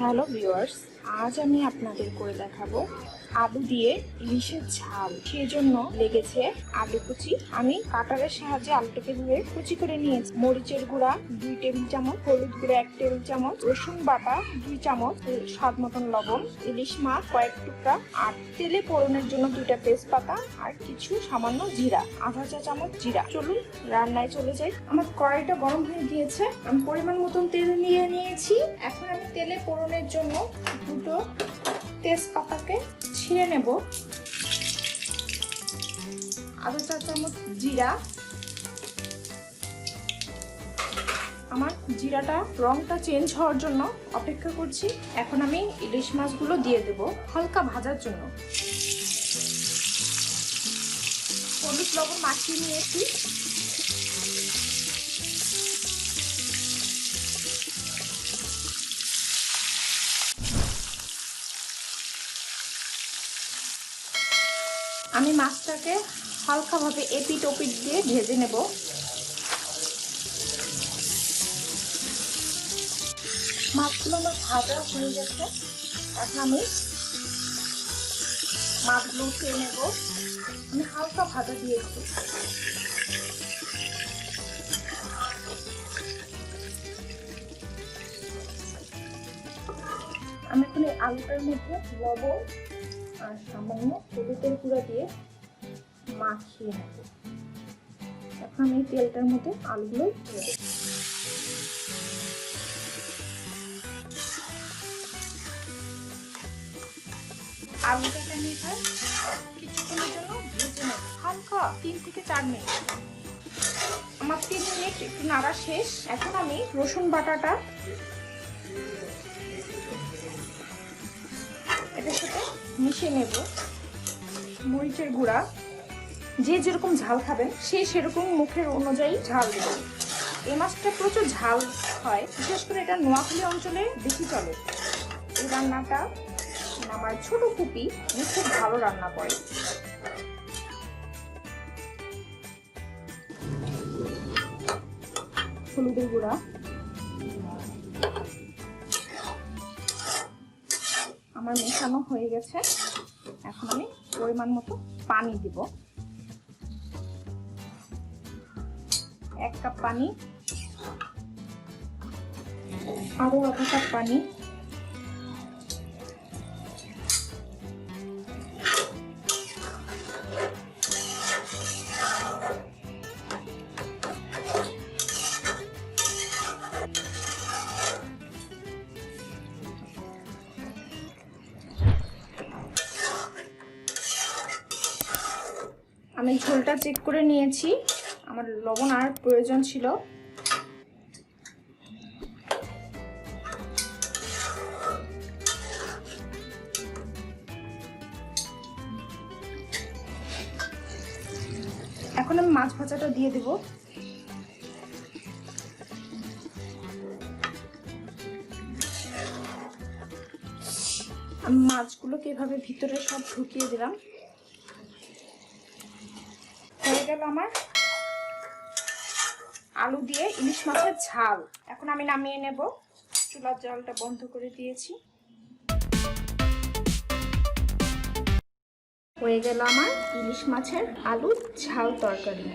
Hello viewers, আজ আমি আপনাদের করে দেখাবো আলু দিয়ে ইলিশের ঝাল। সেজন্য লেগেছে আলু কুচি। আমি কাটারের সাহায্যে আলুটাকে ধুয়ে কুচি করে নিয়েছি। মরিচের গুঁড়া 2 টেবিল চামচ, হলুদ গুঁড়া 1 টেবিল চামচ, রসুন বাটা 2 চামচ, স্বাদ মতন লবণ, ইলিশ মাছ কয়েক টুকরা, আর তেলে ফোড়নের জন্য 2টা তেজপাতা আর কিছু সামান্য জিরা, আধা চা চামচ জিরা। চলুন রান্নায় চলে যাই। আমার কড়াইটা গরম হয়ে গিয়েছে। আমি পরিমাণ মতন তেল নিয়ে নিয়েছি। এখন আমি তেলে ফোড়নের জন্য 2টো তেজপাতাকে ছিঁড়ে নেব, আধা চা চামচ জিরা। আমার জিরাটা রংটা চেঞ্জ হওয়ার জন্য অপেক্ষা করছি। এখন আমি ইলিশ মাছগুলো দিয়ে দেব হালকা ভাজার জন্য। হলুদ লবণ মাখিয়ে নিয়েছি। আমি মাছটাকে হালকাভাবে এপিট ওপিট দিয়ে ভেজে নেব। মাছগুলো আমার ভাজা হয়ে গেছে। এখন আমি মাছগুলো উঠিয়ে নেব। আমি হালকা ভাজা দিয়েছি। আমি এখন এই আলুটার মধ্যে লবণ আর সামান্য হলুদের গুঁড়া দিয়ে মাখিয়ে নেব। এখন আমি এই তেলটার মধ্যে আলুগুলো দিয়ে দেব। আলুটাকে আমি এবার কিছুক্ষণের জন্য ভেজে নেব, হালকা 3 থেকে 4 মিনিট। আমার 3 মিনিট একটু নাড়া শেষ। এখন আমি রসুন বাটাটা এটার সাথে মিশিয়ে নেব। মরিচের গুঁড়া, যে যেরকম ঝাল খাবেন সে সেরকম মুখের অনুযায়ী ঝাল দেবেন। এই মাছটা প্রচুর ঝাল হয়, বিশেষ করে এটা নোয়াখালী অঞ্চলে বেশি চলে। এই রান্নাটা আমার ছোট ফুপি খুব ভালো রান্না করে। হলুদের গুঁড়া, আমার মেশানো হয়ে গেছে। এখন আমি পরিমাণ মতো পানি দিব। 1 কাপ পানি, আরো আধা কাপ পানি। আমি ঝোলটা চেক করে নিয়েছি, আমার লবণ আর প্রয়োজন ছিল। এখন আমি মাছ ভাজাটা দিয়ে দেব। আমি মাছগুলোকে এভাবে ভিতরে সব ঢুকিয়ে দিলাম। হয়ে গেল আমার আলু দিয়ে ইলিশ মাছের ঝাল। এখন আমি নামিয়ে নেব। চুলার জলটা বন্ধ করে দিয়েছি। হয়ে গেল আমার ইলিশ মাছের আলু ঝাল তরকারি।